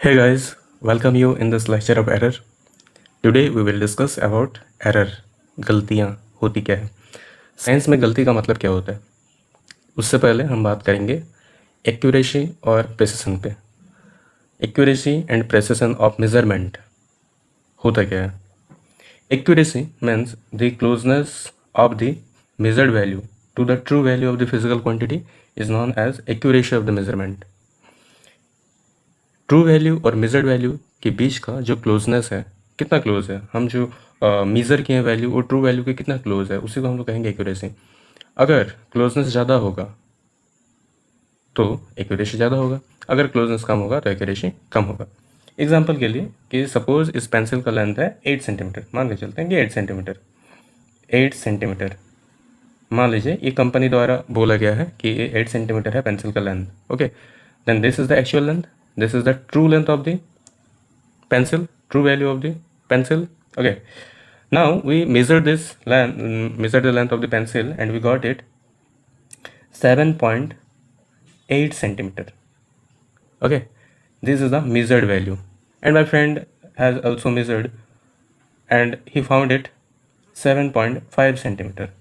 Hey guys, welcome you in this lecture of error. Today we will discuss about error. गलतियाँ होती क्या है, science में गलती का मतलब क्या होता है। उससे पहले हम बात करेंगे एक्यूरेसी और प्रेसिशन पे। Accuracy and precision of measurement होता क्या है। Accuracy means the closeness of the measured value to the true value of the physical quantity is known as accuracy of the measurement. True value और measured value के बीच का जो closeness है, कितना क्लोज है, हम जो मेज़र किए हैं वैल्यू और ट्रू वैल्यू के कितना क्लोज है, उसी को हम लोग कहेंगे एक्यूरेसी। अगर क्लोजनेस ज़्यादा होगा तो एक्यूरेसी ज़्यादा होगा, अगर क्लोजनेस कम होगा तो एक्यूरेसी कम होगा। एग्जाम्पल के लिए कि सपोज इस पेंसिल का लेंथ है 8 सेंटीमीटर, मान के चलते हैं कि 8 सेंटीमीटर मान लीजिए ये कंपनी द्वारा बोला गया है कि ये 8 सेंटीमीटर है पेंसिल का length. Okay, then this is the actual length, this is the true length of the pencil, true value of the pencil. Okay, now we measure this length, measure the length of the pencil and we got it 7.8 centimeter. Okay, this is the measured value and my friend has also measured and he found it 7.5 centimeter.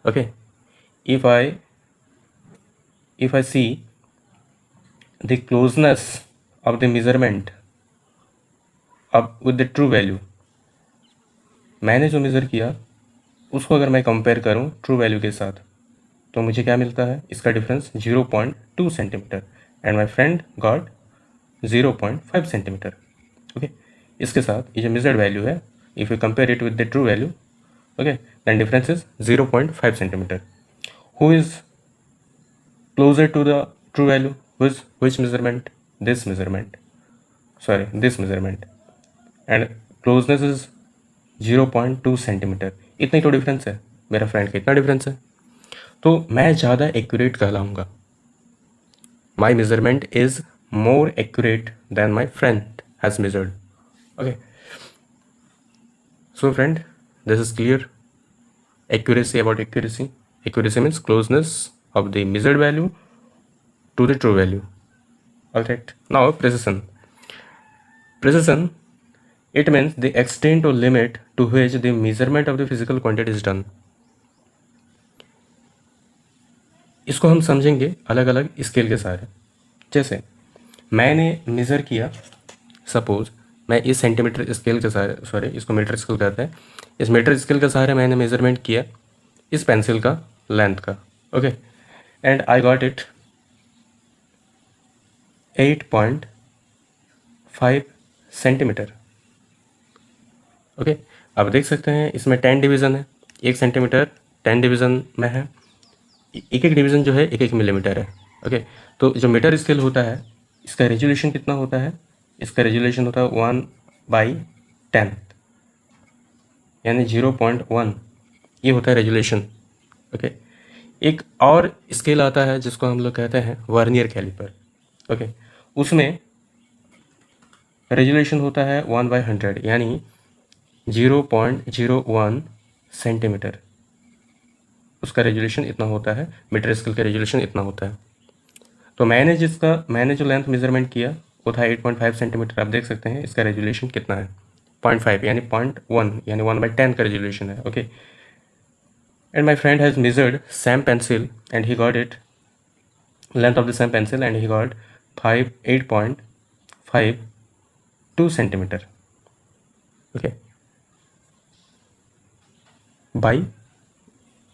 Okay, if I see the closeness of the measurement अब with the true value, मैंने जो measure किया उसको अगर मैं compare करूं true value के साथ तो मुझे क्या मिलता है, इसका difference 0.2 centimetre and my friend got 0.5 centimetre. Okay, इसके साथ ये जो मेजर्ड वैल्यू है, if you compare it with the true value, okay, then difference is 0.5 centimetre. Who is closer to the true value? Which measurement? This measurement, and closeness is 0.2 centimetre. इतना ही तो difference है, मेरा friend का इतना difference है, तो मैं ज़्यादा एक्यूरेट कहलाऊंगा। My measurement is more accurate than my friend has measured. Okay, so friend, this is clear. Accuracy, about accuracy, accuracy means closeness of the measured value to the true value. Alright, now precision. Precision, it means the extent or limit to which the measurement of the physical quantity is done. इसको हम समझेंगे अलग अलग scale के सहारे। जैसे मैंने measure किया, सपोज मैं इस सेंटीमीटर स्केल के सहारे, इसको मीटर स्केल कहते हैं, इस मीटर स्केल के सहारे मैंने मेजरमेंट किया इस पेंसिल का लेंथ का। Okay, and I got it 8.5 centimetre. Okay, अब देख सकते हैं इसमें 10 डिवीज़न है, 1 सेंटीमीटर 10 डिवीज़न में है, एक एक डिवीज़न जो है 1 मिलीमीटर है। ओके, तो जो मीटर स्केल होता है इसका रेजोल्यूशन कितना होता है, इसका रेजोल्यूशन होता है 1/10, यानी 0.1, ये होता है रेजोल्यूशन। ओके, एक और स्केल आता है जिसको हम लोग कहते हैं वर्नियर कैलिपर। ओके, उसमें रेजोल्यूशन होता है 1/100, यानी 0.01 सेंटीमीटर, उसका रेजोल्यूशन इतना होता है, मीटर स्केल का रेजोल्यूशन इतना होता है। तो मैंने जो लेंथ मेजरमेंट किया वो था 8.5 सेंटीमीटर। आप देख सकते हैं इसका रेजोल्यूशन कितना है, 0.5 यानी 0.1, यानी 1/10 का रेजोल्यूशन है। Okay, and my friend has measured same pencil and he got it length of the same pencil and he got 8.52 centimeter. Okay, by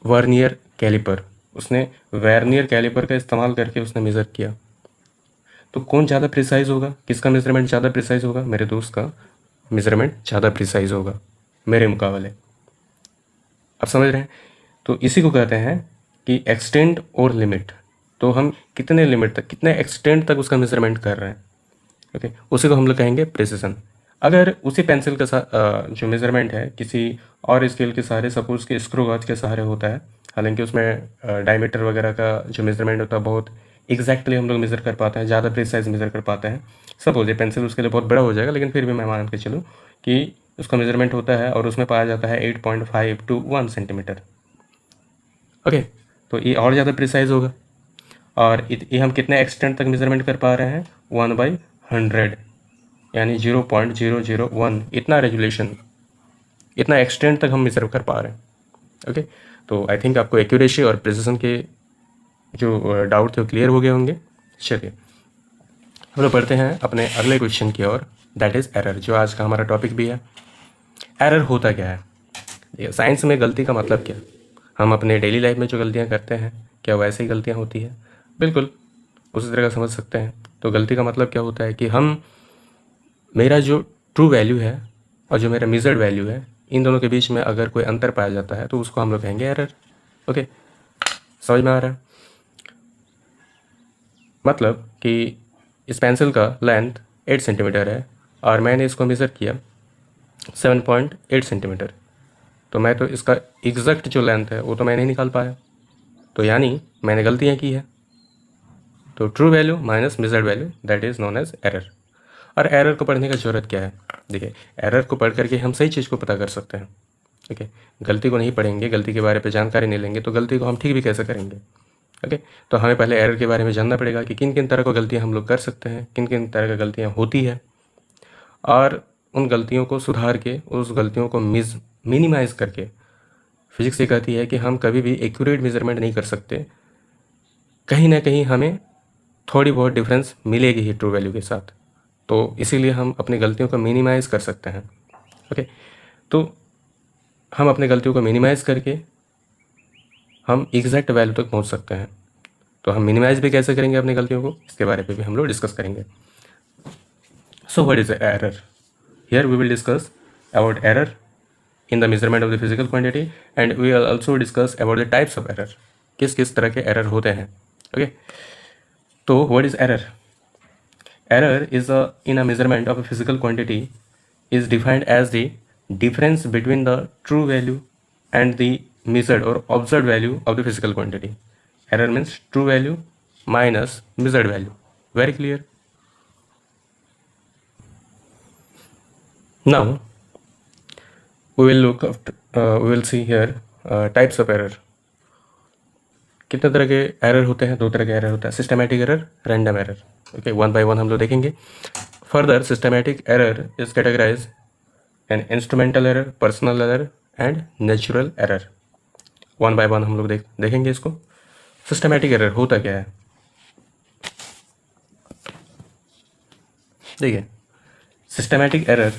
vernier calliper, उसने वर्नियर कैलिपर का इस्तेमाल करके उसने मेज़र किया। तो कौन ज़्यादा प्रिसाइज होगा, किसका मेजरमेंट ज़्यादा प्रिसाइज होगा, मेरे दोस्त का मेजरमेंट ज़्यादा प्रिसाइज होगा मेरे मुकाबले। आप समझ रहे हैं, तो इसी को कहते हैं कि एक्सटेंड और लिमिट। तो हम कितने लिमिट तक, कितने एक्सटेंड तक उसका मेजरमेंट कर रहे हैं। ओके, उसी को हम लोग कहेंगे प्रिसिशन। अगर उसी पेंसिल का जो मेजरमेंट है किसी और स्केल के सहारे, सपोज के स्क्रू गॉज के सहारे होता है, हालांकि उसमें डायमीटर वगैरह का जो मेजरमेंट होता है बहुत एग्जैक्टली हम लोग मेज़र कर पाते हैं, ज़्यादा प्रिसाइज मेज़र कर पाते हैं। सपोज ये पेंसिल उसके लिए बहुत बड़ा हो जाएगा, लेकिन फिर भी मैं मान के चलूँ कि उसका मेजरमेंट होता है और उसमें पाया जाता है 8.5 to 1 सेंटीमीटर। ओके, तो ये और ज़्यादा प्रिसाइज होगा। और ये हम कितने एक्सटेंट तक मेजरमेंट कर पा रहे हैं, 1/100। यानी 0.001 इतना रेजुलेशन, इतना एक्सटेंड तक हम मेजर कर पा रहे हैं। ओके, तो आई थिंक आपको एक्यूरेसी और प्रिसिशन के जो डाउट थे वो क्लियर हो गए होंगे। चलिए हम लोग पढ़ते हैं अपने अगले क्वेश्चन की ओर, दैट इज़ एरर, जो आज का हमारा टॉपिक भी है। एरर होता क्या है? देखिए, साइंस में गलती का मतलब क्या? हम अपने डेली लाइफ में जो गलतियाँ करते हैं, क्या वैसे ही गलतियाँ होती हैं? बिल्कुल उसी तरह का समझ सकते हैं। तो गलती का मतलब क्या होता है कि हम, मेरा जो ट्रू वैल्यू है और जो मेरा मेजर्ड वैल्यू है, इन दोनों के बीच में अगर कोई अंतर पाया जाता है तो उसको हम लोग कहेंगे एरर। ओके, समझ में आ रहा है? मतलब कि इस पेंसिल का लेंथ 8 सेंटीमीटर है और मैंने इसको मेज़र किया 7.8 सेंटीमीटर, तो मैं तो इसका एग्जैक्ट जो लेंथ है वो तो मैं नहीं निकाल पाया, तो यानी मैंने गलतियाँ की है। तो true value minus measured value, that is known as error. और एरर को पढ़ने का ज़रूरत क्या है? देखिए, एरर को पढ़ करके हम सही चीज़ को पता कर सकते हैं। ठीक है, गलती को नहीं पढ़ेंगे, गलती के बारे में जानकारी नहीं लेंगे तो गलती को हम ठीक भी कैसे करेंगे? ओके, तो हमें पहले एरर के बारे में जानना पड़ेगा कि किन किन तरह की गलतियाँ हम लोग कर सकते हैं, किन किन तरह की गलतियाँ होती है, और उन गलतियों को सुधार के, उस गलतियों को मिनिमाइज़ करके, फिजिक्स ये कहती है कि हम कभी भी एक्यूरेट मेजरमेंट नहीं कर सकते, कहीं ना कहीं हमें थोड़ी बहुत डिफरेंस मिलेगी ही ट्रू वैल्यू के साथ, तो इसीलिए हम अपनी गलतियों को मिनिमाइज़ कर सकते हैं। ओके, तो हम अपनी गलतियों को मिनिमाइज़ करके हम एग्जैक्ट वैल्यू तक पहुंच सकते हैं। तो हम मिनिमाइज़ भी कैसे करेंगे अपनी गलतियों को, इसके बारे में भी हम लोग डिस्कस करेंगे। So what is error? Here we will discuss about error in the measurement of the physical quantity, and we will also discuss about the types of error, किस किस तरह के एरर होते हैं। ओके, तो what is error? Error is in a measurement of a physical quantity is defined as the difference between the true value and the measured or observed value of the physical quantity. Error means true value minus measured value. Very clear? Now we will see here types of error. कितने तरह के error होते हैं? दो तरह के error होता है, systematic error, random error. Okay, one by one हम लोग देखेंगे। Further, systematic error is categorise an instrumental error, personal error and natural error. One by one हम लोग देखेंगे इसको। सिस्टमैटिक एरर होता क्या है? देखिए, systematic error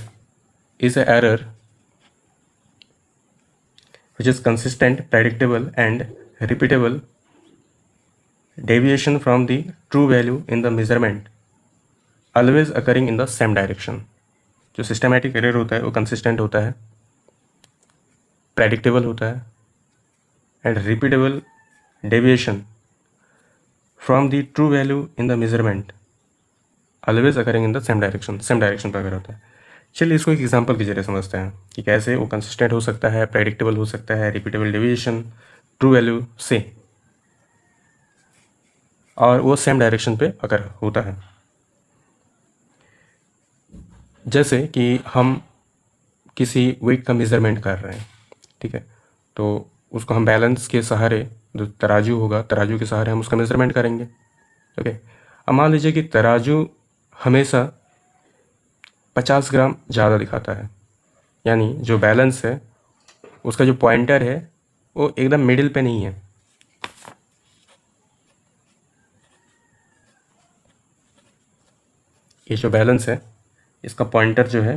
is a error which is consistent, predictable and repeatable deviation from the true value in the measurement, always occurring in the same direction. जो systematic error होता है वो कंसिस्टेंट होता है, प्रेडिक्टेबल होता है and repeatable deviation from the true value in the measurement, always occurring in the same direction पर अगर होता है। चलिए इसको एक एग्जांपल के जरिए समझते हैं कि कैसे वो कंसिस्टेंट हो सकता है, प्रेडिक्टेबल हो सकता है, रिपीटेबल डेविएशन ट्रू वैल्यू से, और वो सेम डायरेक्शन पे अगर होता है। जैसे कि हम किसी वेट का मेज़रमेंट कर रहे हैं, ठीक है, तो उसको हम बैलेंस के सहारे, जो तराजू होगा, तराजू के सहारे हम उसका मेज़रमेंट करेंगे। ओके, अब मान लीजिए कि तराजू हमेशा 50 ग्राम ज़्यादा दिखाता है, यानी जो बैलेंस है उसका जो पॉइंटर है वो एकदम मिडिल पे नहीं है। ये जो बैलेंस है इसका पॉइंटर जो है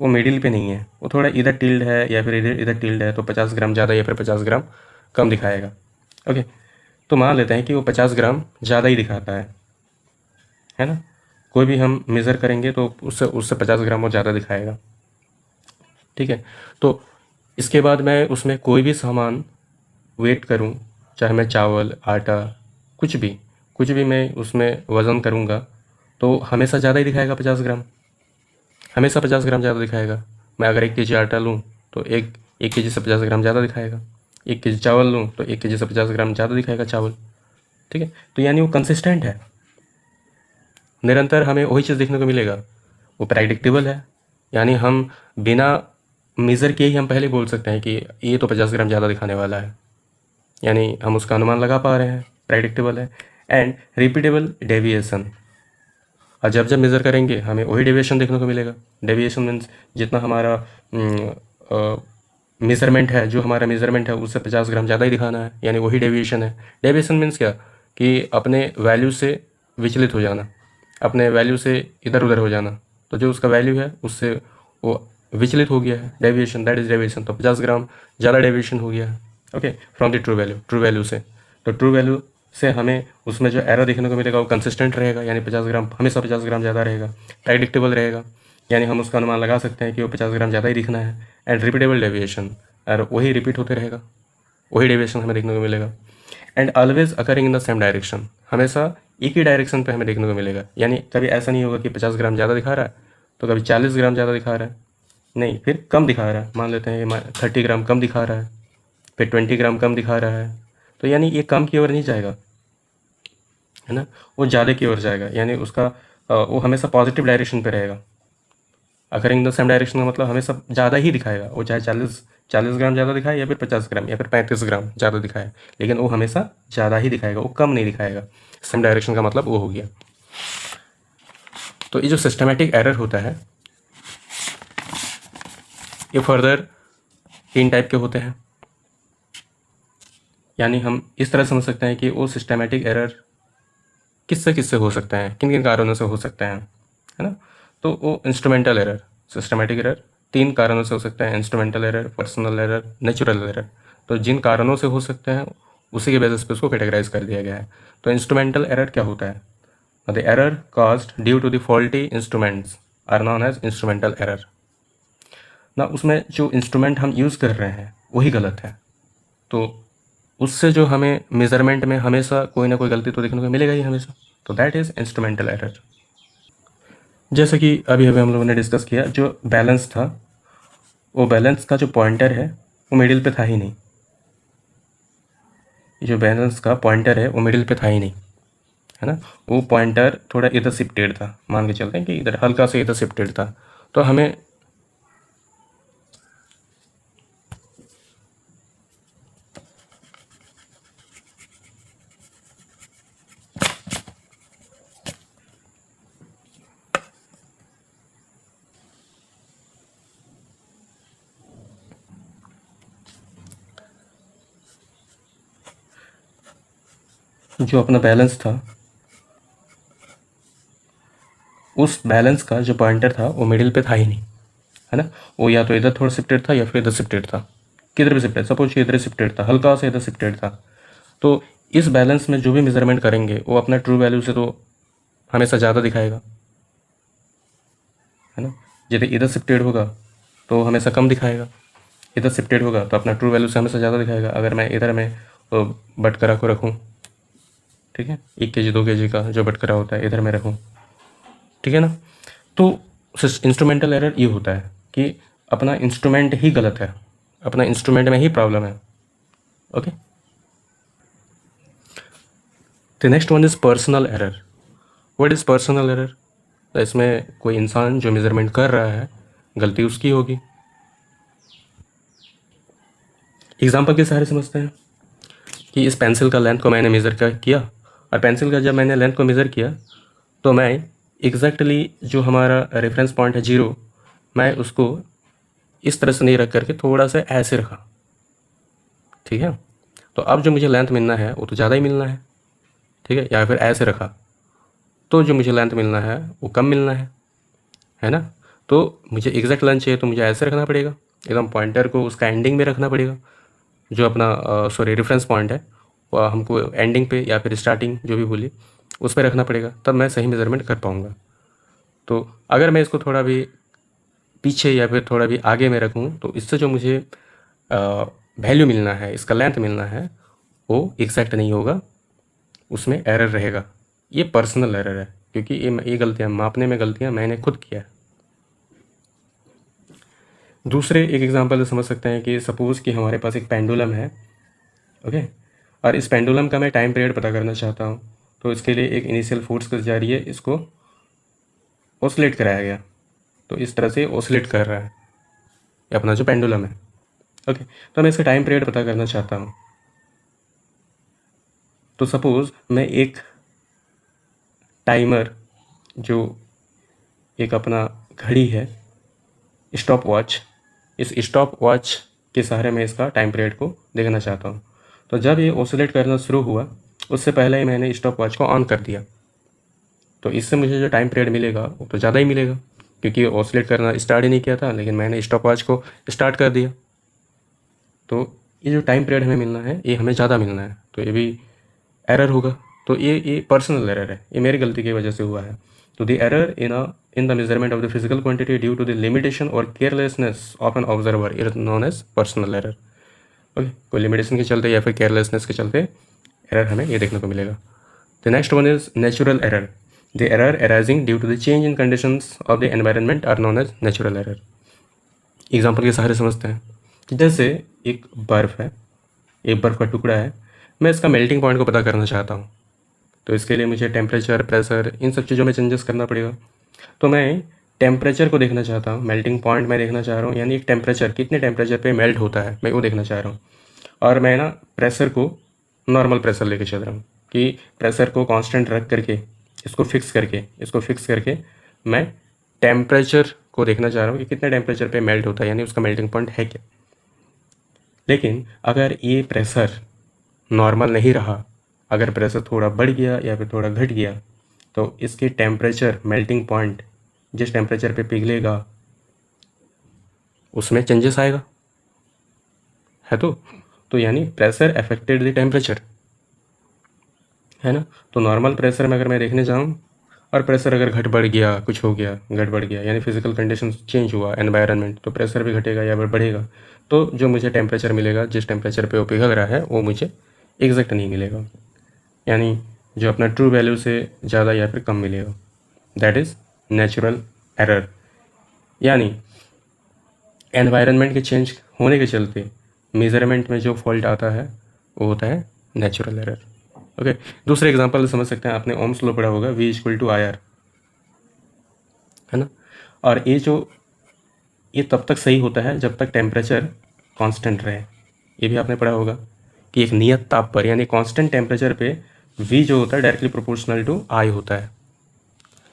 वो मिडिल पे नहीं है, वो थोड़ा इधर टिल्ड है या फिर इधर टिल्ड है, तो 50 ग्राम ज़्यादा या फिर 50 ग्राम कम दिखाएगा। ओके, तो मान लेते हैं कि वो 50 ग्राम ज़्यादा ही दिखाता है ना। कोई भी हम मेज़र करेंगे तो उससे 50 ग्राम वो ज़्यादा दिखाएगा, ठीक है। तो इसके बाद मैं उसमें कोई भी सामान वेट करूं, चाहे मैं चावल, आटा, कुछ भी मैं उसमें वज़न करूंगा तो हमेशा ज़्यादा ही दिखाएगा 50 ग्राम, हमेशा 50 ग्राम ज़्यादा दिखाएगा। मैं अगर 1 केजी आटा लूँ तो एक केजी से 50 ग्राम ज़्यादा दिखाएगा, 1 केजी चावल लूँ तो 1 केजी से 50 ग्राम ज़्यादा दिखाएगा चावल, ठीक है। तो यानी वो कंसिस्टेंट है, निरंतर हमें वही चीज़ देखने को मिलेगा। वो प्रेडिक्टेबल है, यानी हम बिना मेज़र किए ही हम पहले बोल सकते हैं कि ये तो 50 ग्राम ज़्यादा दिखाने वाला है, यानी हम उसका अनुमान लगा पा रहे हैं, प्रेडिक्टेबल है। एंड रिपीटेबल डेविएशन, और जब जब मेज़र करेंगे हमें वही डेविएशन देखने को मिलेगा। डेविएशन मीन्स जितना हमारा मेज़रमेंट है, जो हमारा मेज़रमेंट है उससे 50 ग्राम ज़्यादा ही दिखाना है, यानी वही डेविएशन है। डेविएशन मीन्स क्या कि अपने वैल्यू से विचलित हो जाना, अपने वैल्यू से इधर उधर हो जाना। तो जो उसका वैल्यू है उससे वो विचलित हो गया है, डेविएशन, दैट इज़ डेविएशन। तो 50 ग्राम ज़्यादा डेविएशन हो गया है, okay, from the true value से। तो ट्रू वैल्यू से हमें उसमें जो एरर देखने को मिलेगा वो कंसिस्टेंट रहेगा, यानी 50 ग्राम हमेशा 50 ग्राम ज़्यादा रहेगा। प्रेडिक्टेबल रहेगा, यानी हम उसका अनुमान लगा सकते हैं कि वो 50 ग्राम ज़्यादा ही दिखना है। एंड रिपीटेबल डेविएशन, और वही रिपीट होते रहेगा, वही डेविएशन हमें देखने को मिलेगा। And always occurring in the same direction, हमेशा एक ही डायरेक्शन पे हमें देखने को मिलेगा। यानी कभी ऐसा नहीं होगा कि 50 ग्राम ज़्यादा दिखा रहा है तो कभी 40 ग्राम ज़्यादा दिखा रहा है, नहीं, फिर कम दिखा रहा है, मान लेते हैं 30 ग्राम कम दिखा रहा है, फिर 20 ग्राम कम दिखा रहा है, तो यानी ये कम की ओर नहीं जाएगा, है ना, वो ज़्यादा की ओर जाएगा, यानी उसका वो हमेशा पॉजिटिव डायरेक्शन पे रहेगा। अकरिंग द सेम डायरेक्शन का मतलब हमेशा ज़्यादा ही दिखाएगा, वो चाहे 40 ग्राम ज़्यादा दिखाए या फिर 50 ग्राम या फिर 35 ग्राम ज़्यादा दिखाए, लेकिन वो हमेशा ज़्यादा ही दिखाएगा, वो कम नहीं दिखाएगा। सेम डायरेक्शन का मतलब वो हो गया। तो ये जो सिस्टमेटिक एरर होता है ये फर्दर 3 टाइप के होते हैं, यानी हम इस तरह समझ सकते हैं कि वो सिस्टमेटिक एरर किससे हो सकते हैं, किन किन कारणों से हो सकते हैं, है ना। तो वो इंस्ट्रूमेंटल एरर, सिस्टमेटिक एरर 3 कारणों से हो सकते हैं, instrumental error, personal error, natural error. तो जिन कारणों से हो सकते हैं उसी के बेसिस पे उसको कैटेगराइज कर दिया गया है। तो इंस्ट्रूमेंटल एरर क्या होता है? The error caused due to the faulty instruments are known as instrumental error. ना उसमें जो इंस्ट्रूमेंट हम यूज़ कर रहे हैं वही गलत है, तो उससे जो हमें मेज़रमेंट में हमेशा कोई ना कोई गलती तो देखने को मिलेगा ही हमेशा, तो दैट इज़ इंस्ट्रूमेंटल एरर। जैसे कि अभी अभी हम लोगों ने डिस्कस किया, जो बैलेंस था वो बैलेंस का जो पॉइंटर है वो मिडिल पे था ही नहीं, जो बैलेंस का पॉइंटर है वो मिडिल पे था ही नहीं, है ना। वो पॉइंटर थोड़ा इधर शिफ्टेड था, मान के चलते हैं कि इधर हल्का से इधर शिफ्टेड था। तो हमें जो अपना बैलेंस था उस बैलेंस का जो पॉइंटर था वो मिडिल पे था ही नहीं, है ना। वो या तो इधर थोड़ा शिफ्टेड था या फिर इधर शिफ्टेड था, किधर भी शिफ्टेड, सपोज कि इधर शिफ्टेड था, हल्का से इधर शिफ्टेड था। तो इस बैलेंस में जो भी मेजरमेंट करेंगे वो अपना ट्रू वैल्यू से तो हमेशा ज़्यादा दिखाएगा, है ना। यदि इधर शिफ्टेड होगा तो हमेशा कम दिखाएगा, इधर शिफ्टेड होगा तो अपना ट्रू वैल्यू से हमेशा ज़्यादा दिखाएगा। अगर मैं इधर में बटकरा को रखूँ, ठीक है, 1 kg 2 kg का जो बटकरा होता है इधर में रखूँ, ठीक है ना। तो इंस्ट्रूमेंटल एरर ये होता है कि अपना इंस्ट्रूमेंट ही गलत है, अपना इंस्ट्रूमेंट में ही प्रॉब्लम है, okay. The next one is personal error. What is personal error? तो इसमें कोई इंसान जो मेज़रमेंट कर रहा है गलती उसकी होगी। एग्जाम्पल के सहारे समझते हैं कि इस पेंसिल का लेंथ को मैंने मेज़र किया, और पेंसिल का जब मैंने लेंथ को मेज़र किया तो मैं एग्जैक्टली जो हमारा रेफरेंस पॉइंट है 0, मैं उसको इस तरह से नहीं रख करके थोड़ा सा ऐसे रखा, ठीक है। तो अब जो मुझे लेंथ मिलना है वो तो ज़्यादा ही मिलना है, ठीक है, या फिर ऐसे रखा तो जो मुझे लेंथ मिलना है वो कम मिलना है ना। तो मुझे एग्जैक्ट लेंथ चाहिए तो मुझे ऐसे रखना पड़ेगा, एकदम पॉइंटर को उसका एंडिंग में रखना पड़ेगा, जो अपना रेफरेंस पॉइंट है वो हमको एंडिंग पे या फिर स्टार्टिंग जो भी बोलिए उस पर रखना पड़ेगा, तब मैं सही मेज़रमेंट कर पाऊँगा। तो अगर मैं इसको थोड़ा भी पीछे या फिर थोड़ा भी आगे में रखूँ तो इससे जो मुझे वैल्यू मिलना है, इसका लेंथ मिलना है वो एग्जैक्ट नहीं होगा, उसमें एरर रहेगा। ये पर्सनल एरर है, क्योंकि ये गलतियाँ मापने में गलतियाँ मैंने खुद किया है। दूसरे एक एग्जांपल समझ सकते हैं कि सपोज़ कि हमारे पास एक पेंडुलम है, ओके, और इस पेंडुलम का मैं टाइम पीरियड पता करना चाहता हूँ। तो इसके लिए एक इनिशियल फोर्स के जरिए इसको ऑसिलेट कराया गया, तो इस तरह से ऑसिलेट कर रहा है ये अपना जो पेंडुलम है, ओके। तो मैं इसका टाइम पीरियड पता करना चाहता हूँ। तो सपोज़ मैं एक टाइमर जो एक अपना घड़ी है, स्टॉप वॉच, इस स्टॉप वॉच के सहारे मैं इसका टाइम पीरियड को देखना चाहता हूँ। तो जब ये ऑसिलेट करना शुरू हुआ उससे पहले ही मैंने स्टॉप वॉच को ऑन कर दिया, तो इससे मुझे जो टाइम पीरियड मिलेगा वो तो ज़्यादा ही मिलेगा, क्योंकि ऑसिलेट करना स्टार्ट ही नहीं किया था, लेकिन मैंने स्टॉप वॉच को स्टार्ट कर दिया। तो ये जो टाइम पीरियड हमें मिलना है ये हमें ज़्यादा मिलना है, तो ये भी एरर होगा। तो ये पर्सनल एरर है, ये मेरी गलती की वजह से हुआ है। तो the error in the measurement of the physical quantity due to the limitation और carelessness of an observer is known as personal error. Okay, कोई लिमिटेशन के चलते या फिर केयरलेसनेस के चलते एरर हमें ये देखने को मिलेगा। The next one is natural error. The error arising due to the change in conditions of the environment are known as natural error. Example के सहारे समझते हैं कि जैसे एक बर्फ़ है, एक बर्फ़ का टुकड़ा है, मैं इसका मेल्टिंग पॉइंट को पता करना चाहता हूँ। तो इसके लिए मुझे टेम्परेचर, प्रेशर, इन सब चीज़ों में चेंजेस करना पड़ेगा। तो मैं टेम्परेचर को देखना चाहता हूँ, मेल्टिंग पॉइंट मैं देखना चाह रहा हूँ, यानी एक टेम्परेचर कितने टेम्परेचर पे मेल्ट होता है मैं वो देखना चाह रहा हूँ। और मैं ना प्रेशर को नॉर्मल प्रेशर लेके चल रहा हूँ कि प्रेशर को कांस्टेंट रख करके इसको फिक्स करके मैं टेम्परेचर को देखना चाह रहा हूँ कि कितने टेम्परेचर पे मेल्ट होता है, यानी उसका मेल्टिंग पॉइंट है क्या। लेकिन अगर ये प्रेशर नॉर्मल नहीं रहा, अगर प्रेशर थोड़ा बढ़ गया या फिर थोड़ा घट गया, तो इसके टेम्परेचर, मेल्टिंग पॉइंट जिस टेम्परेचर पे पिघलेगा उसमें चेंजेस आएगा, है तो यानी प्रेशर अफेक्टेड द टेम्परेचर, है ना। तो नॉर्मल प्रेशर में अगर मैं देखने जाऊँ और प्रेशर अगर घट बढ़ गया, कुछ हो गया, घट बढ़ गया, यानी फिजिकल कंडीशन चेंज हुआ, एनवायरनमेंट, तो प्रेशर भी घटेगा या फिर बढ़ेगा, तो जो मुझे टेम्परेचर मिलेगा, जिस टेम्परेचर पे वो पिघल रहा है, वो मुझे एग्जैक्ट नहीं मिलेगा, यानी जो अपना ट्रू वैल्यू से ज़्यादा या फिर कम मिलेगा। दैट इज़ नेचुरल एरर, यानी एनवायरनमेंट के चेंज होने के चलते मेज़रमेंट में जो फॉल्ट आता है वो होता है नेचुरल एरर। ओके, दूसरे एग्जांपल समझ सकते हैं, आपने ओम्स लॉ पढ़ा होगा, V इक्वल टू IR, है ना। और ये तब तक सही होता है जब तक टेम्परेचर कांस्टेंट रहे। ये भी आपने पढ़ा होगा कि एक नियत ताप पर, यानी कांस्टेंट टेम्परेचर पे V जो होता है डायरेक्टली प्रोपोर्शनल टू I होता है।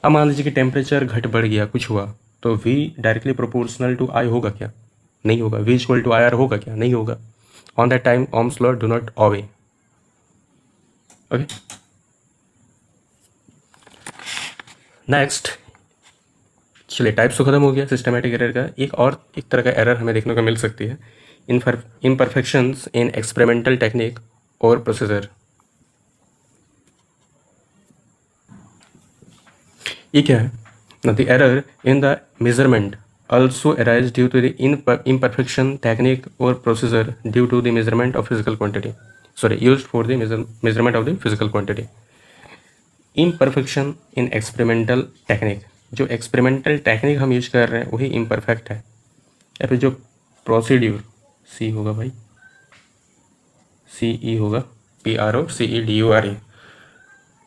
अब मान लीजिए कि टेम्परेचर घट बढ़ गया, कुछ हुआ, तो V directly proportional to I होगा क्या? नहीं होगा। V इक्वल टू IR होगा क्या? नहीं होगा। On that time Ohm's law do not obey. Okay, next, चलिए टाइप्स तो खत्म हो गया सिस्टमैटिक एरर का। एक तरह का एरर हमें देखने को मिल सकती है, इम्परफेक्शंस इन एक्सपेरिमेंटल टेक्निक और प्रोसीजर। ये क्या है? The error in the measurement also arise due to the imperfection technique or procedure due to the measurement of physical quantity, used for the measurement of the physical quantity. imperfection in experimental technique, जो experimental technique हम use कर रहे हैं वही imperfect है, या फिर जो प्रोसीड्यूर, सी होगा भाई, CE होगा, PROCEDURE,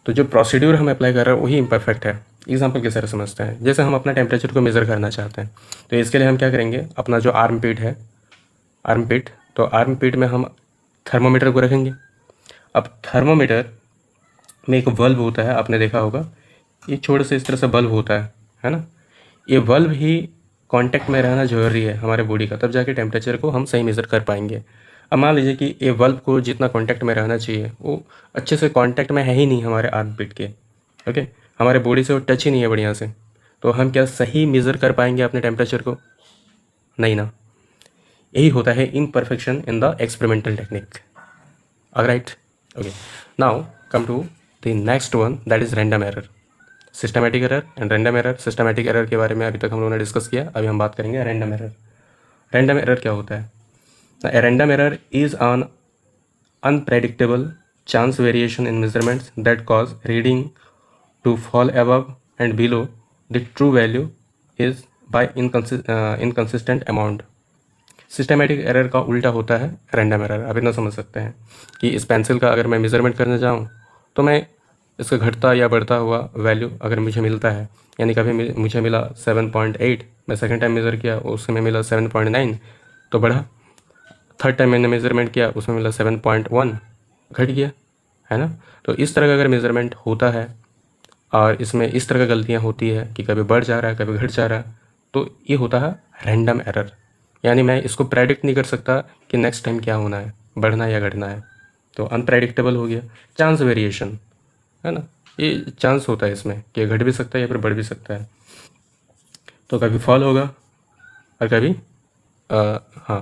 तो जो प्रोसीड्यूर हम अप्लाई कर रहे हैं वही इम्परफेक्ट है। एग्जाम्पल के साथ समझते हैं, जैसे हम अपना टेम्परेचर को मेज़र करना चाहते हैं, तो इसके लिए हम क्या करेंगे, अपना जो आर्म पिट है, तो आर्म पिट में हम थर्मोमीटर को रखेंगे। अब थर्मोमीटर में एक बल्ब होता है, आपने देखा होगा, ये छोटे से इस तरह से बल्ब होता है ना। ये बल्ब ही कांटेक्ट में रहना जरूरी है हमारे बॉडी का, तब जाके टेम्परेचर को हम सही मेज़र कर पाएंगे। अब मान लीजिए कि ये बल्ब को जितना कांटेक्ट में रहना चाहिए वो अच्छे से कांटेक्ट में है ही नहीं हमारे आर्म पिट के। ओके, हमारे बॉडी से वो टच ही नहीं है बढ़िया से, तो हम क्या सही मेज़र कर पाएंगे अपने टेम्परेचर को? नहीं ना। यही होता है imperfection in the experimental technique. Right, okay, now come to the next one, that is random error. Systematic error and random error. Systematic error के बारे में अभी तक हम लोगों ने डिस्कस किया, अभी हम बात करेंगे रैंडम एरर। रैंडम एरर क्या होता है? A random error is an unpredictable chance variation in measurements that cause reading to fall above and below the true value is by inconsistent amount. Systematic error का उल्टा होता है random error. अब इतना समझ सकते हैं कि इस पेंसिल का अगर मैं मेज़रमेंट करने जाऊँ तो मैं इसका घटता या बढ़ता हुआ वैल्यू अगर मुझे मिलता है, यानी कभी मुझे मिला 7.8, मैं सेकेंड टाइम मेज़र किया उसमें मिला 7.9, तो बढ़ा। थर्ड टाइम मैंने मेज़रमेंट किया उसमें मिला 7.1, घट गया, है ना। तो इस तरह का अगर मेज़रमेंट होता है और इसमें इस तरह की गलतियाँ होती है कि कभी बढ़ जा रहा है, कभी घट जा रहा है, तो ये होता है रैंडम एरर। यानी मैं इसको प्रेडिक्ट नहीं कर सकता कि नेक्स्ट टाइम क्या होना है, बढ़ना या घटना है, तो अनप्रेडिक्टेबल हो गया। चांस वेरिएशन है ना, ये चांस होता है इसमें कि घट भी सकता है या फिर बढ़ भी सकता है। तो कभी फॉल होगा और कभी हाँ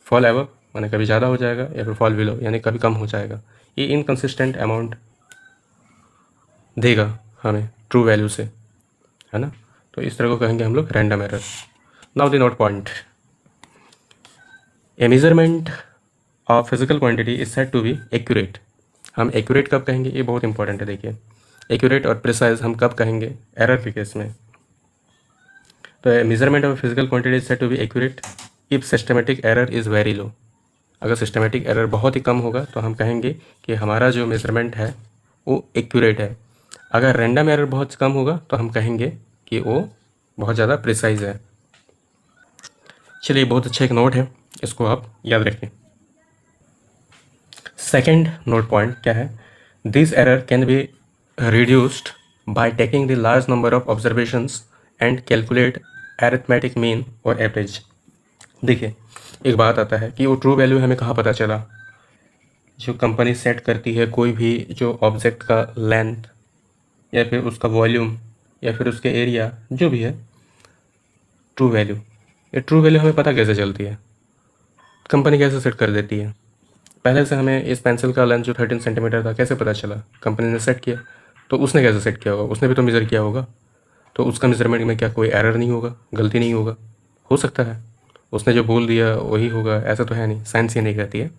फॉल एवर माने कभी ज़्यादा हो जाएगा या फिर फॉल बिलो यानी कभी कम हो जाएगा। ये इनकंसिस्टेंट अमाउंट देगा हमें ट्रू वैल्यू से, है ना। तो इस तरह को कहेंगे हम लोग random error. Now the note point, a measurement of physical quantity is said to be accurate. हम एक्यूरेट कब कहेंगे, ये बहुत इंपॉर्टेंट है। देखिए एक्यूरेट और प्रिसाइज हम कब कहेंगे एरर के केस में। तो measurement of physical quantity is said to be accurate if systematic error is very low. अगर सिस्टमेटिक एरर बहुत ही कम होगा तो हम कहेंगे कि हमारा जो मेजरमेंट है वो एक्यूरेट है। अगर रैंडम एरर बहुत कम होगा तो हम कहेंगे कि वो बहुत ज़्यादा प्रिसाइज है। चलिए बहुत अच्छा एक नोट है, इसको आप याद रखें। सेकेंड नोट पॉइंट क्या है, this error can be reduced by taking the large number of observations and calculate arithmetic mean और एवरेज। देखिए एक बात आता है कि वो ट्रू वैल्यू हमें कहाँ पता चला, जो कंपनी सेट करती है कोई भी जो ऑब्जेक्ट का लेंथ या फिर उसका वॉल्यूम या फिर उसके एरिया जो भी है ट्रू वैल्यू, ये ट्रू वैल्यू हमें पता कैसे चलती है, कंपनी कैसे सेट कर देती है। पहले से हमें इस पेंसिल का लेंथ जो 13 सेंटीमीटर था कैसे पता चला, कंपनी ने सेट किया। तो उसने कैसे सेट किया होगा, उसने भी तो मेज़र किया होगा, तो उसका मेजरमेंट में क्या कोई एरर नहीं होगा, गलती नहीं होगा। हो सकता है उसने जो बोल दिया वही होगा, ऐसा तो है नहीं। साइंस ये नहीं कहती है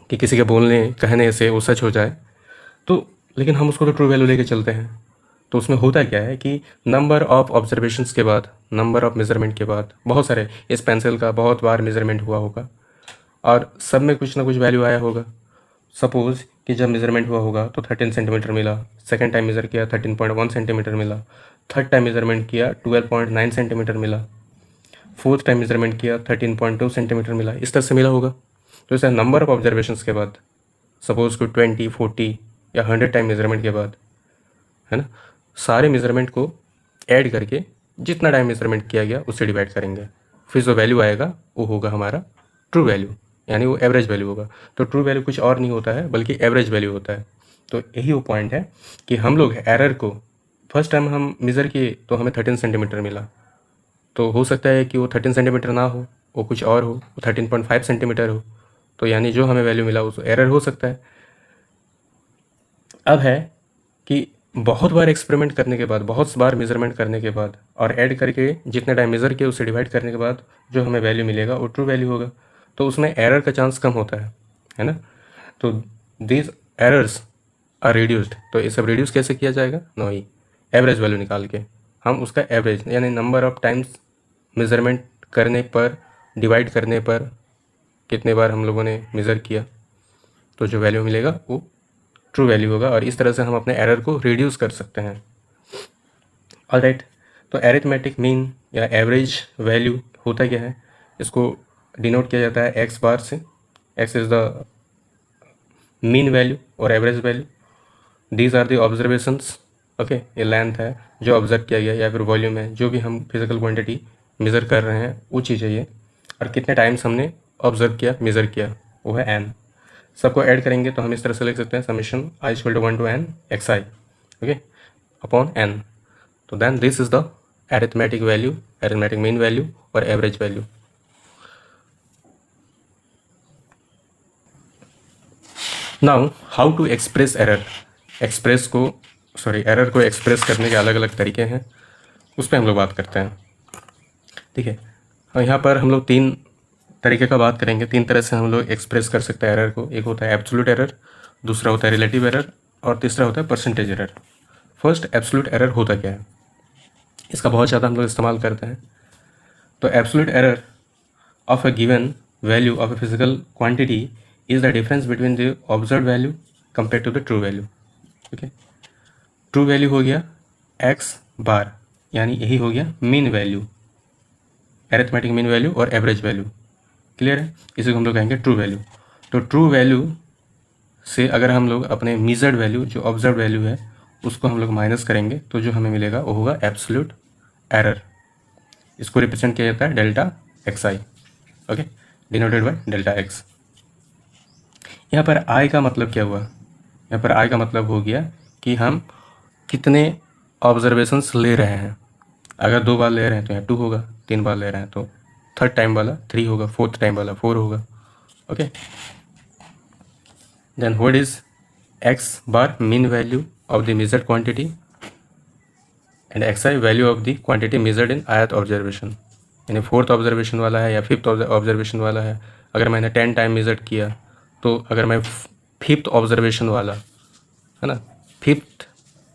कि किसी के बोलने कहने से वो सच हो जाए। तो लेकिन हम उसको तो ट्रू वैल्यू लेके चलते हैं। तो उसमें होता क्या है कि नंबर ऑफ ऑब्जर्वेशंस के बाद, नंबर ऑफ मेजरमेंट के बाद, बहुत सारे इस पेंसिल का बहुत बार मेजरमेंट हुआ होगा और सब में कुछ ना कुछ वैल्यू आया होगा। सपोज़ कि जब मेजरमेंट हुआ होगा तो 13 सेंटीमीटर मिला, सेकेंड टाइम मेज़र किया 13.1 सेंटीमीटर मिला, थर्ड टाइम मेजरमेंट किया 12.9 सेंटीमीटर मिला, फोर्थ टाइम मेजरमेंट किया 13.2 सेंटीमीटर मिला, इस तरह से मिला होगा। तो इसे नंबर ऑफ ऑब्जर्वेशंस के बाद, सपोज़ को 20, 40 या 100 टाइम मेजरमेंट के बाद, है ना, सारे मेजरमेंट को ऐड करके जितना टाइम मेजरमेंट किया गया उससे डिवाइड करेंगे, फिर जो वैल्यू आएगा वो होगा हमारा ट्रू वैल्यू, यानी वो एवरेज वैल्यू होगा। तो ट्रू वैल्यू कुछ और नहीं होता है बल्कि एवरेज वैल्यू होता है। तो यही वो पॉइंट है कि हम लोग एरर को फर्स्ट टाइम हम मेज़र किए तो हमें 13 सेंटीमीटर मिला, तो हो सकता है कि वो 13 सेंटीमीटर ना हो, वो कुछ और हो, वो 13.5 सेंटीमीटर हो, तो यानी जो हमें वैल्यू मिला उस एरर हो सकता है। अब है कि बहुत बार एक्सपेरिमेंट करने के बाद, बहुत बार मेजरमेंट करने के बाद और ऐड करके जितने टाइम मेज़र किए उससे डिवाइड करने के बाद जो हमें वैल्यू मिलेगा वो ट्रू वैल्यू होगा। तो उसमें एरर का चांस कम होता है ना। तो दीज एरर्स आर रिड्यूस्ड। तो ये सब रिड्यूस कैसे किया जाएगा, नहीं एवरेज वैल्यू निकाल के हम उसका एवरेज यानी नंबर ऑफ टाइम्स मेज़रमेंट करने पर डिवाइड करने पर कितने बार हम लोगों ने मेज़र किया, तो जो वैल्यू मिलेगा वो ट्रू वैल्यू होगा। और इस तरह से हम अपने एरर को रिड्यूस कर सकते हैं। ऑलराइट, तो एरिथमेटिक मीन या एवरेज वैल्यू होता क्या है, इसको डिनोट किया जाता है एक्स बार से। X is the mean value और average value. These are the observations, okay, ये लेंथ है जो ऑब्जर्व किया गया या फिर वॉल्यूम है जो भी हम फिजिकल क्वांटिटी मेज़र कर रहे हैं वो चीज़ है ये। और कितने टाइम्स हमने ऑब्जर्व किया, मेज़र किया, वो है एन। सबको ऐड करेंगे तो हम इस तरह से लिख सकते हैं summation i equal to 1 to n x i, okay, upon n. तो then this is the arithmetic value, arithmetic mean value और average value. Now how to express error. Error को एक्सप्रेस करने के अलग अलग तरीके हैं, उस पर हम लोग बात करते हैं। ठीक है, यहाँ पर हम लोग तीन तरीके का बात करेंगे। तीन तरह से हम लोग एक्सप्रेस कर सकते हैं एरर को। एक होता है एब्सोल्यूट एरर, दूसरा होता है रिलेटिव एरर और तीसरा होता है percentage error. First absolute error होता क्या है, इसका बहुत ज़्यादा हम लोग इस्तेमाल करते हैं। तो absolute error of a given value of a physical quantity is the difference between the observe value compare to the true value. Okay, true value हो गया एक्स बार, यानी यही हो गया mean value, arithmetic mean value और average value. Clear है, इसी को हम लोग कहेंगे ट्रू वैल्यू। तो ट्रू वैल्यू से अगर हम लोग अपने मीजर्ड वैल्यू जो ऑब्जर्व वैल्यू है उसको हम लोग माइनस करेंगे तो जो हमें मिलेगा वो होगा एब्सोल्यूट एरर। इसको रिप्रेजेंट किया जाता है delta x i, okay, denoted by delta x. यहाँ पर आई का मतलब क्या हुआ? यहाँ पर आई का मतलब हो गया कि हम कितने ऑब्जर्वेशंस ले रहे हैं। अगर 2 बार ले रहे हैं तो यहाँ 2 होगा, 3 बार ले रहे हैं तो थर्ड टाइम वाला 3 होगा, फोर्थ टाइम वाला 4 होगा, okay. Then what is X bar mean value of the measured quantity and X I value of the quantity measured in ith observation. यानी फोर्थ ऑब्जर्वेशन वाला है या फिफ्थ ऑब्जर्वेशन वाला है। अगर मैंने 10 टाइम मेजर्ड किया तो अगर मैं फिफ्थ ऑब्जर्वेशन वाला है ना, फिफ्थ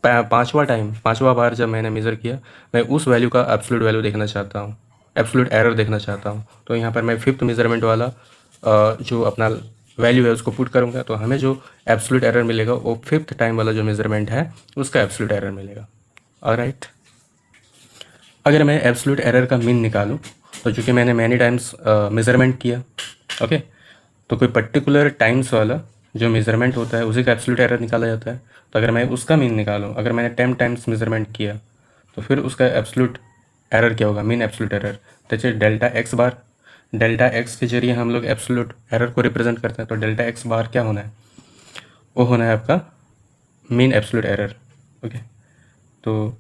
पाँचवा बार जब मैंने मेज़र किया, मैं उस वैल्यू का एब्सोल्यूट वैल्यू देखना चाहता हूँ, एब्सोल्यूट एरर देखना चाहता हूँ, तो यहाँ पर मैं फिफ्थ मेजरमेंट वाला जो अपना वैल्यू है उसको पुट करूँगा, तो हमें जो एब्सोल्यूट एरर मिलेगा वो फिफ्थ टाइम वाला जो मेजरमेंट है उसका एब्सोल्यूट एरर मिलेगा। ऑलराइट, अगर मैं एब्सोल्यूट एरर का मीन निकालूँ तो चूँकि मैंने मैनी टाइम्स मेज़रमेंट किया, ओके, तो कोई पर्टिकुलर टाइम्स वाला जो मेज़रमेंट होता है उसी का एब्सोल्यूट एरर निकाला जाता है। तो अगर मैं उसका मीन निकालूँ, अगर मैंने 10 टाइम्स मेज़रमेंट किया तो फिर उसका एब्सोल्यूट एरर क्या होगा? मीन एब्सोल्यूट एरर, जैसे डेल्टा एक्स बार। डेल्टा एक्स के जरिए हम लोग एब्सोल्यूट एरर को रिप्रेजेंट करते हैं, तो डेल्टा एक्स बार क्या होना है? वो होना है आपका मीन एब्सोल्यूट एरर, ओके। तो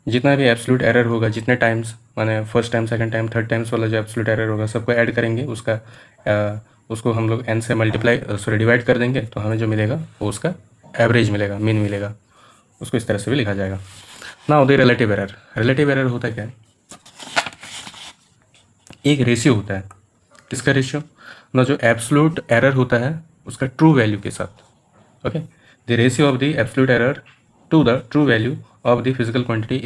जितना भी एब्सोल्यूट एरर होगा, जितने टाइम्स माने first time, second time, third times वाला जो एब्सोल्यूट एरर होगा सबको ऐड करेंगे, उसको हम लोग n से डिवाइड कर देंगे, तो हमें जो मिलेगा वो उसका एवरेज मिलेगा, मीन मिलेगा। उसको इस तरह से भी लिखा जाएगा। Now the relative error. Relative error होता क्या है? एक रेशियो होता है। किसका रेशियो? ना जो एब्सोल्यूट एरर होता है उसका ट्रू वैल्यू के साथ, okay. The ratio of the absolute error to the true value of the physical quantity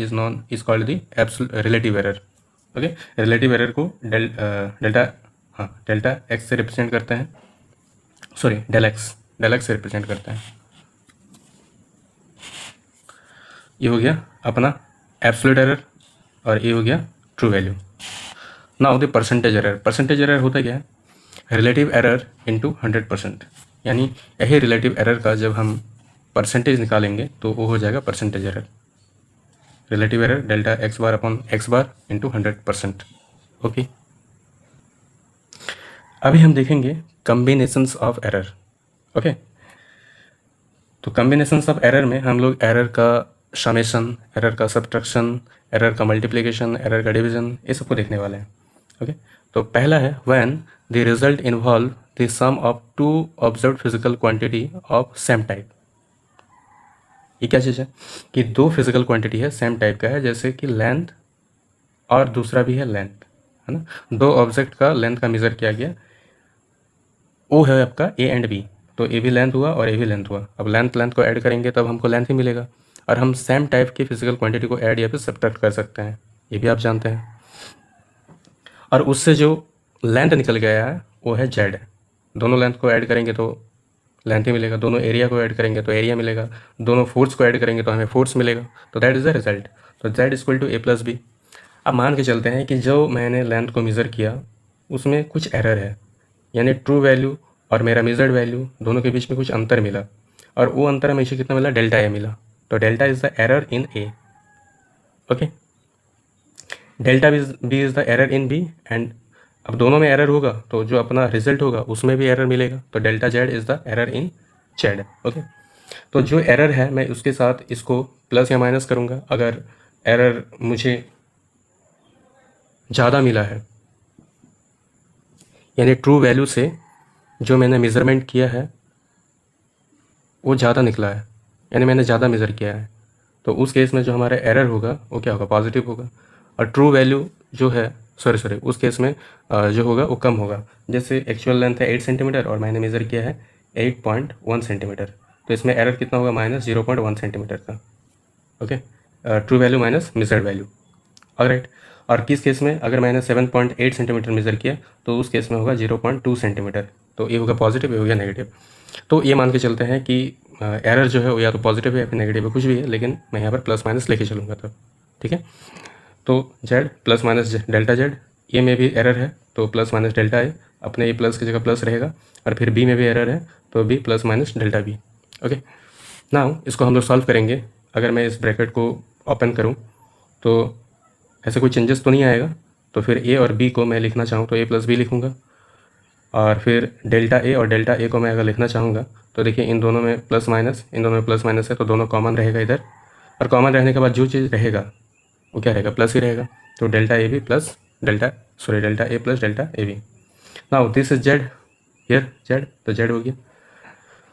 is called the relative error, okay. Relative error को डेल्टा एक्स से रिप्रेजेंट करते हैं, सॉरी डेल एक्स से represent करते हैं। ये हो गया अपना एब्सोल्यूट एरर और ये हो गया true value. Now the percentage error. Percentage error होता क्या है? Relative error into 100%। यानी यही रिलेटिव एरर का जब हम परसेंटेज निकालेंगे तो वो हो जाएगा percentage error. Relative error delta X bar upon X bar into 100%, okay. अभी हम देखेंगे कम्बिनेशंस ऑफ एरर, ओके। तो कम्बिनेशंस ऑफ एरर में हम लोग एरर का समेशन, एरर का सब्ट्रैक्शन, एरर का मल्टीप्लिकेशन, एरर का डिवीजन, ये सबको देखने वाले हैं, ओके। तो पहला है when the result involve the sum of two observed physical quantity of same type. ये क्या चीज़ है कि दो फिजिकल क्वांटिटी है, सेम टाइप का है, जैसे कि लेंथ और दूसरा भी है लेंथ, है ना। दो ऑब्जेक्ट का लेंथ का मेज़र किया गया, वो है आपका ए एंड बी, तो ए भी लेंथ हुआ और ए भी लेंथ हुआ। अब लेंथ को ऐड करेंगे तब हमको लेंथ ही मिलेगा, और हम सेम टाइप की फिजिकल क्वांटिटी को ऐड या फिर सब्ट्रैक्ट कर सकते हैं, ये भी आप जानते हैं। और उससे जो लेंथ निकल गया है वो है जेड। दोनों लेंथ को ऐड करेंगे तो लेंथ ही मिलेगा, दोनों एरिया को ऐड करेंगे तो एरिया मिलेगा, दोनों फोर्स को ऐड करेंगे तो हमें फोर्स मिलेगा, तो दैट इज़ द रिजल्ट। तो Z equal to A plus B. अब मान के चलते हैं कि जो मैंने लेंथ को मेज़र किया उसमें कुछ एरर है, यानी ट्रू वैल्यू और मेरा मेजर्ड वैल्यू दोनों के बीच में कुछ अंतर मिला, और वो अंतर हमें इसे कितना मिला? डेल्टा ए मिला। तो delta is the error in A, okay. Delta B is the error in B, and अब दोनों में एरर होगा तो जो अपना रिजल्ट होगा उसमें भी एरर मिलेगा, तो delta Z is the error in Z, okay. तो जो एरर है मैं उसके साथ इसको प्लस या माइनस करूँगा। अगर एरर मुझे ज़्यादा मिला है, यानी ट्रू वैल्यू से जो मैंने मेज़रमेंट किया है वो ज़्यादा निकला है, यानी मैंने ज़्यादा मेज़र किया है, तो उस केस में जो हमारा एरर होगा वो क्या होगा? पॉजिटिव होगा। और ट्रू वैल्यू जो है सॉरी उस केस में जो होगा वो कम होगा। जैसे एक्चुअल लेंथ है 8 सेंटीमीटर और मैंने मेज़र किया है 8.1 सेंटीमीटर, तो इसमें एरर कितना होगा? माइनस 0.1 सेंटीमीटर का, okay. True value minus measured value, alright. और किस केस में? अगर मैंने 7.8 सेंटीमीटर मेज़र किया तो उस केस में होगा 0.2 सेंटीमीटर, तो ये होगा पॉजिटिव, ये हो गया नेगेटिव। तो ये मान के चलते हैं कि एरर जो है वो या तो पॉजिटिव है या फिर नेगेटिव है, कुछ भी है, लेकिन मैं यहाँ पर प्लस माइनस लेके चलूँगा तब, ठीक है। तो Z plus minus delta Z, A में भी एरर है तो प्लस माइनस डेल्टा ए, अपने ए प्लस की जगह प्लस रहेगा, और फिर बी में भी एरर है तो B plus minus delta B, okay. Now इसको हम लोग सॉल्व करेंगे। अगर मैं इस ब्रैकेट को ओपन करूँ तो ऐसे कोई चेंजेस तो नहीं आएगा। तो फिर ए और बी को मैं लिखना चाहूँ तो ए प्लस बी लिखूँगा, और फिर डेल्टा ए और डेल्टा ए को मैं अगर लिखना चाहूँगा तो देखिए इन दोनों में प्लस माइनस, इन दोनों में प्लस माइनस है, तो दोनों कॉमन रहेगा इधर, और कॉमन रहने के बाद जो चीज़ रहेगा वो क्या रहेगा, प्लस ही रहेगा। तो delta A B plus delta A plus delta A B. Now this is Z, here Z, तो जेड हो गया।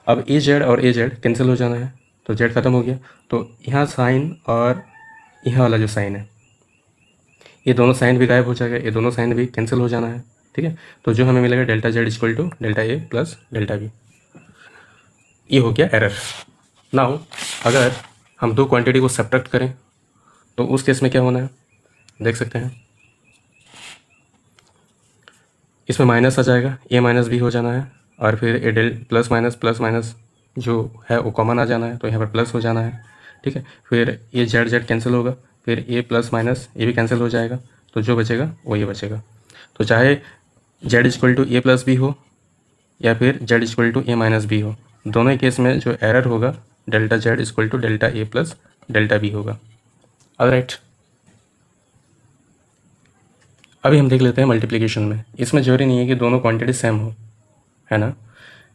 अब ए जेड और ए जेड कैंसिल हो जाना है, तो जेड खत्म हो गया। तो यहाँ साइन और यहाँ वाला जो साइन है, ये दोनों साइन भी गायब हो जाएगा, ये दोनों साइन भी कैंसिल हो जाना है, ठीक है। तो जो हमें मिलेगा delta Z equal to delta A plus delta B. ये हो गया एरर। नाउ अगर हम दो क्वांटिटी को सब्ट्रैक्ट करें तो उस केस में क्या होना है, देख सकते हैं इसमें माइनस आ जाएगा, ए माइनस बी हो जाना है, और फिर ए डेल प्लस माइनस जो है वो कॉमन आ जाना है, तो यहाँ पर प्लस हो जाना है, ठीक है। फिर ये जेड जेड कैंसिल होगा, फिर ए प्लस माइनस ये भी कैंसिल हो जाएगा, तो जो बचेगा वो ये बचेगा। तो चाहे Z equal to A plus B हो या फिर Z equal to A minus B हो, दोनों ही केस में जो एरर होगा delta Z equal to delta A plus delta B होगा। ऑलराइट, अभी हम देख लेते हैं मल्टीप्लिकेशन में। इसमें जरूरी नहीं है कि दोनों क्वांटिटी सेम हो, है ना।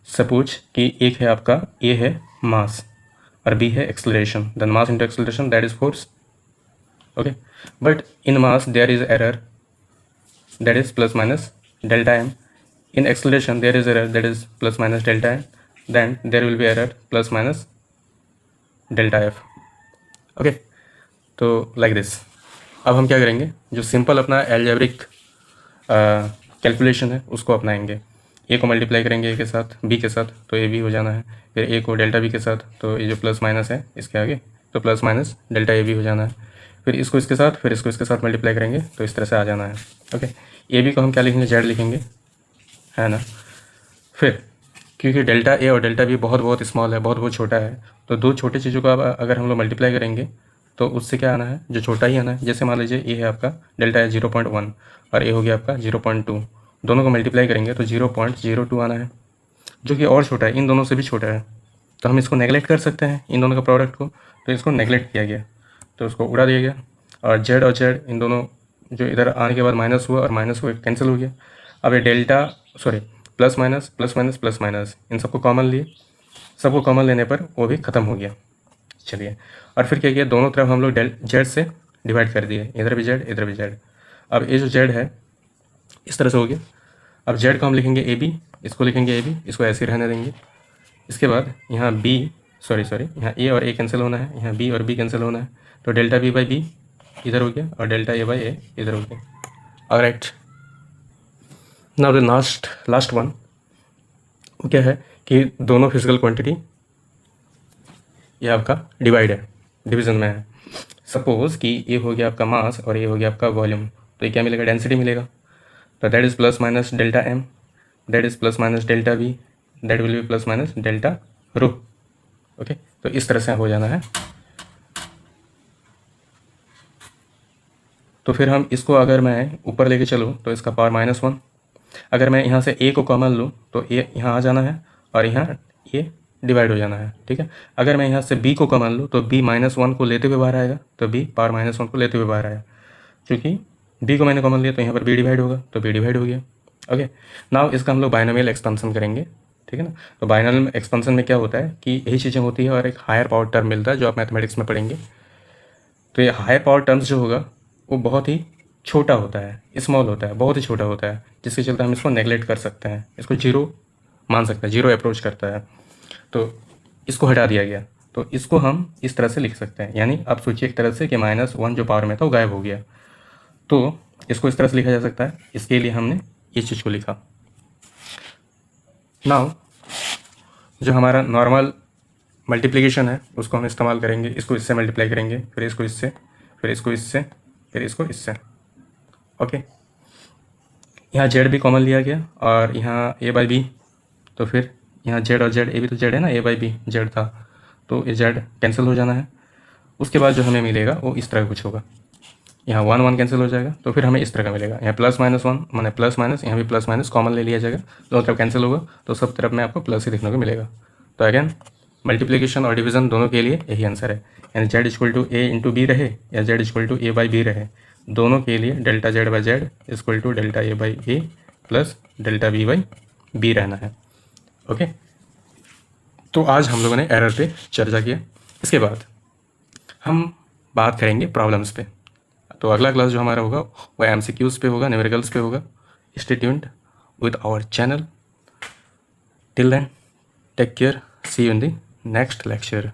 सपोज कि एक है आपका ए है मास और बी है acceleration, then mass into acceleration that is force, okay. But in mass there is error that is plus minus delta m. In acceleration there is error that is plus minus delta m. Then there will be error plus minus delta f. Okay, तो like this. अब हम क्या करेंगे, जो simple अपना algebraic calculation है उसको अपनाएंगे। ए को मल्टीप्लाई करेंगे ए के साथ, बी के साथ, तो ए बी हो जाना है। फिर ए को डेल्टा बी के साथ, तो ये जो प्लस माइनस है इसके आगे, तो plus minus delta A B हो जाना है। फिर इसको इसके साथ, फिर इसको इसके साथ मल्टीप्लाई करेंगे तो इस तरह से आ जाना है, ओके। ए बी को हम क्या लिखेंगे, जेड लिखेंगे, है ना। फिर क्योंकि डेल्टा ए और डेल्टा बी बहुत बहुत स्मॉल है, बहुत बहुत छोटा है, तो दो छोटी चीज़ों को अगर हम लोग मल्टीप्लाई करेंगे तो उससे क्या आना है, जो छोटा ही आना है। जैसे मान लीजिए ए है आपका, डेल्टा है 0.1 और ए हो गया आपका 0.2, दोनों को मल्टीप्लाई करेंगे तो 0.02 आना है, जो कि और छोटा है, इन दोनों से भी छोटा है। तो हम इसको नेगलेक्ट कर सकते हैं, इन दोनों का प्रोडक्ट को, तो इसको नेगलेक्ट किया गया, तो उसको उड़ा दिया गया। और जेड और जेड इन दोनों जो इधर आने के बाद माइनस हुआ और माइनस हुआ कैंसिल हो गया। अब ये delta plus minus plus minus plus minus इन सबको कॉमन लिए, सबको कॉमन लेने पर वो भी ख़त्म हो गया। चलिए, और फिर क्या किया, दोनों तरफ हम लोग जेड से डिवाइड कर दिए, इधर भी जेड इधर भी जेड। अब ये जो जेड है इस तरह से हो गया। अब जेड को हम लिखेंगे ए बी, इसको लिखेंगे ए बी, इसको ऐसे ही रहने देंगे। इसके बाद यहाँ बी यहाँ ए और ए कैंसिल होना है, यहाँ बी और बी कैंसिल होना है, तो डेल्टा बी बाई बी इधर हो गया और डेल्टा ए बाई ए इधर हो गया। Alright, now the last one वो क्या है कि दोनों फिजिकल क्वांटिटी ये आपका डिवाइड है, डिवीजन में है। सपोज कि ये हो गया आपका मास और ये हो गया आपका वॉल्यूम, तो ये क्या मिलेगा, डेंसिटी मिलेगा। तो that is plus minus delta M, that is plus minus delta B, that will be plus minus delta rho, okay. तो इस तरह से हो जाना है। तो फिर हम इसको अगर मैं ऊपर लेके चलूँ तो इसका पावर -1, अगर मैं यहाँ से ए को कॉमन लूँ तो ए यहाँ आ जाना है और यहाँ ये डिवाइड हो जाना है, ठीक है। अगर मैं यहाँ से बी को कॉमन लूँ तो बी -1 को लेते हुए बाहर आएगा, तो बी पावर -1 को लेते हुए बाहर आया। क्योंकि बी को मैंने कॉमन लिया तो यहाँ पर बी डिवाइड होगा, तो बी डिवाइड हो गया, ओके। नाउ इसका हम लोग बाइनोमियल एक्सपेंशन करेंगे, ठीक है ना। तो बाइनोमियल एक्सपेंशन में क्या होता है कि यही चीज़ें होती है और एक हायर पावर टर्म मिलता है जो आप मैथमेटिक्स में पढ़ेंगे। तो ये हायर पावर टर्म्स जो होगा वो बहुत ही छोटा होता है, स्मॉल होता है, बहुत ही छोटा होता है, जिसके चलते हम इसको नेगलेक्ट कर सकते हैं, इसको जीरो मान सकते हैं, जीरो अप्रोच करता है। तो इसको हटा दिया गया, तो इसको हम इस तरह से लिख सकते हैं। यानी आप सोचिए एक तरह से कि -1 जो पावर में था वो गायब हो गया, तो इसको इस तरह से लिखा जा सकता है। इसके लिए हमने इस चीज़ को लिखा। नाउ जो हमारा नॉर्मल मल्टीप्लिकेशन है उसको हम इस्तेमाल करेंगे, इसको इससे मल्टीप्लाई करेंगे, फिर इसको इससे, फिर इसको इससे, फिर इसको इससे, ओके। यहाँ जेड भी कॉमन लिया गया और यहाँ ए बाई बी, तो फिर यहाँ जेड और जेड, ए भी तो जेड है ना, ए बाई बी जेड था, तो ये जेड कैंसिल हो जाना है। उसके बाद जो हमें मिलेगा वो इस तरह का कुछ होगा, यहाँ 1 1 कैंसिल हो जाएगा, तो फिर हमें इस तरह का मिलेगा। यहाँ +-1 माने प्लस माइनस, यहाँ भी प्लस माइनस कॉमन ले लिया जाएगा, दोनों तरफ कैंसिल होगा, तो सब तरफ में आपको प्लस ही देखने को मिलेगा। तो अगेन मल्टीप्लिकेशन और डिवीज़न दोनों के लिए यही आंसर है। यानी Z equal to A into B रहे या Z equal to A by B रहे, दोनों के लिए delta Z by Z equal to delta A by A plus delta B by B रहना है। ओके, तो आज हम लोगों ने एरर पे चर्चा किया। इसके बाद हम बात करेंगे प्रॉब्लम्स पे। तो अगला क्लास जो हमारा होगा वो एमसीक्यूज़ पे होगा, न्यूमेरिकल्स पे होगा। Stay tuned with our channel. Till then take care, see you in the next lecture.